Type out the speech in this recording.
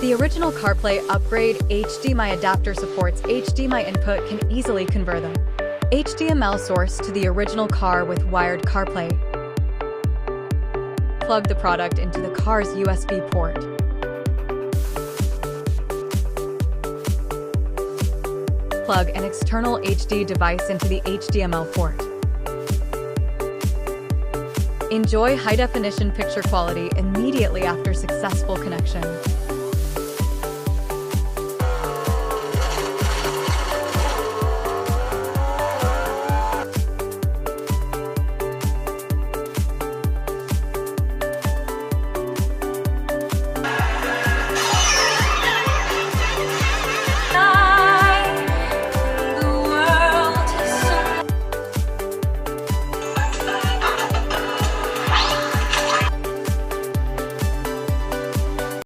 The original CarPlay upgrade HDMI adapter supports HDMI input can easily convert the HDMI source to the original car with wired CarPlay. Plug the product into the car's USB port. Plug an external HD device into the HDMI port. Enjoy high-definition picture quality immediately after successful connection.